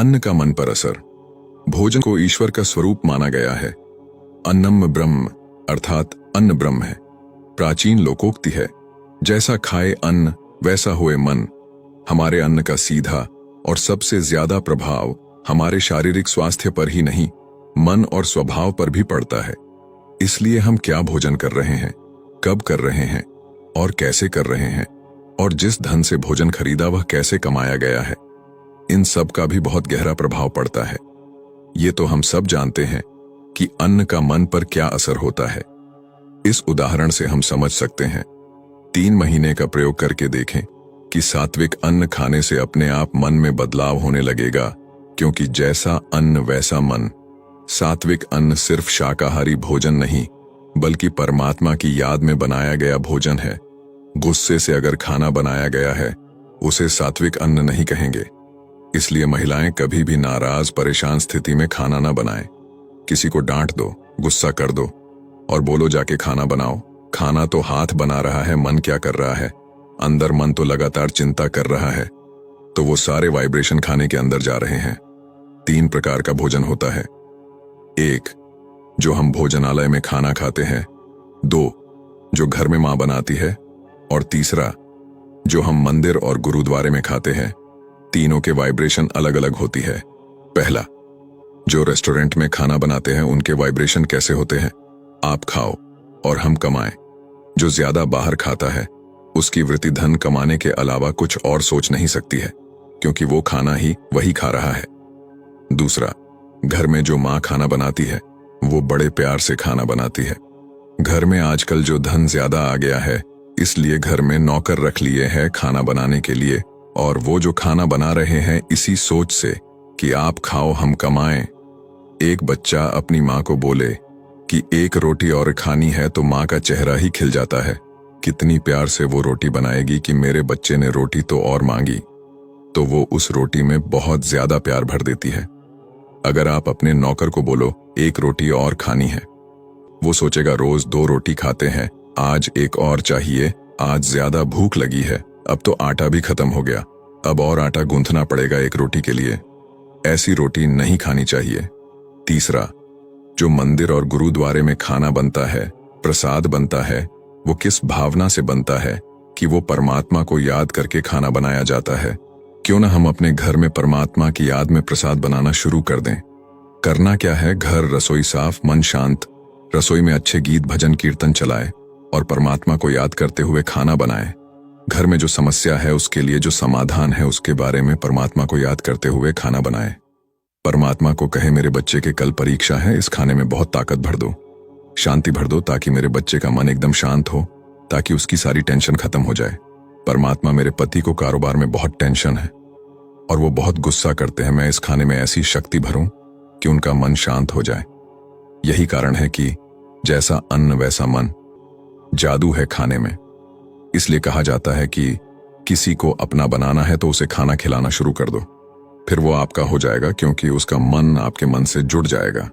अन्न का मन पर असर। भोजन को ईश्वर का स्वरूप माना गया है। अन्नम ब्रह्म अर्थात अन्न ब्रह्म है। प्राचीन लोकोक्ति है, जैसा खाए अन्न वैसा होए मन। हमारे अन्न का सीधा और सबसे ज्यादा प्रभाव हमारे शारीरिक स्वास्थ्य पर ही नहीं, मन और स्वभाव पर भी पड़ता है। इसलिए हम क्या भोजन कर रहे हैं, कब कर रहे हैं और कैसे कर रहे हैं, और जिस धन से भोजन खरीदा वह कैसे कमाया गया है, इन सब का भी बहुत गहरा प्रभाव पड़ता है। ये तो हम सब जानते हैं कि अन्न का मन पर क्या असर होता है। इस उदाहरण से हम समझ सकते हैं। 3 महीने का प्रयोग करके देखें कि सात्विक अन्न खाने से अपने आप मन में बदलाव होने लगेगा, क्योंकि जैसा अन्न वैसा मन। सात्विक अन्न सिर्फ शाकाहारी भोजन नहीं, बल्कि परमात्मा की याद में बनाया गया भोजन है। गुस्से से अगर खाना बनाया गया है, उसे सात्विक अन्न नहीं कहेंगे। इसलिए महिलाएं कभी भी नाराज परेशान स्थिति में खाना ना बनाएं। किसी को डांट दो, गुस्सा कर दो और बोलो जाके खाना बनाओ। खाना तो हाथ बना रहा है, मन क्या कर रहा है? अंदर मन तो लगातार चिंता कर रहा है। तो वो सारे वाइब्रेशन खाने के अंदर जा रहे हैं। 3 प्रकार का भोजन होता है। 1, जो हम भोजनालय में खाना खाते हैं। 2, जो घर में मां बनाती है। और तीसरा, जो हम मंदिर और गुरुद्वारे में खाते हैं। तीनों के वाइब्रेशन अलग अलग होती है। पहला, जो रेस्टोरेंट में खाना बनाते हैं उनके वाइब्रेशन कैसे होते हैं? आप खाओ और हम कमाएं। जो ज्यादा बाहर खाता है उसकी वृत्ति धन कमाने के अलावा कुछ और सोच नहीं सकती है, क्योंकि वो खाना ही वही खा रहा है। दूसरा, घर में जो मां खाना बनाती है वो बड़े प्यार से खाना बनाती है। घर में आजकल जो धन ज्यादा आ गया है, इसलिए घर में नौकर रख लिए हैं खाना बनाने के लिए, और वो जो खाना बना रहे हैं इसी सोच से कि आप खाओ हम कमाएं। एक बच्चा अपनी मां को बोले कि 1 रोटी और खानी है तो मां का चेहरा ही खिल जाता है। कितनी प्यार से वो रोटी बनाएगी कि मेरे बच्चे ने रोटी तो और मांगी, तो वो उस रोटी में बहुत ज्यादा प्यार भर देती है। अगर आप अपने नौकर को बोलो 1 रोटी और खानी है, वो सोचेगा रोज 2 रोटी खाते हैं, आज 1 और चाहिए, आज ज्यादा भूख लगी है, अब तो आटा भी खत्म हो गया, अब और आटा गूंथना पड़ेगा 1 रोटी के लिए। ऐसी रोटी नहीं खानी चाहिए। तीसरा, जो मंदिर और गुरुद्वारे में खाना बनता है, प्रसाद बनता है, वो किस भावना से बनता है कि वो परमात्मा को याद करके खाना बनाया जाता है। क्यों ना हम अपने घर में परमात्मा की याद में प्रसाद बनाना शुरू कर दें। करना क्या है, घर रसोई साफ, मन शांत, रसोई में अच्छे गीत भजन कीर्तन चलाए और परमात्मा को याद करते हुए खाना बनाए। घर में जो समस्या है उसके लिए जो समाधान है उसके बारे में परमात्मा को याद करते हुए खाना बनाए। परमात्मा को कहे मेरे बच्चे के कल परीक्षा है, इस खाने में बहुत ताकत भर दो, शांति भर दो, ताकि मेरे बच्चे का मन एकदम शांत हो, ताकि उसकी सारी टेंशन खत्म हो जाए। परमात्मा मेरे पति को कारोबार में बहुत टेंशन है और वो बहुत गुस्सा करते हैं, मैं इस खाने में ऐसी शक्ति भरूं कि उनका मन शांत हो जाए। यही कारण है कि जैसा अन्न वैसा मन। जादू है खाने में। इसलिए कहा जाता है कि किसी को अपना बनाना है तो उसे खाना खिलाना शुरू कर दो, फिर वो आपका हो जाएगा, क्योंकि उसका मन आपके मन से जुड़ जाएगा।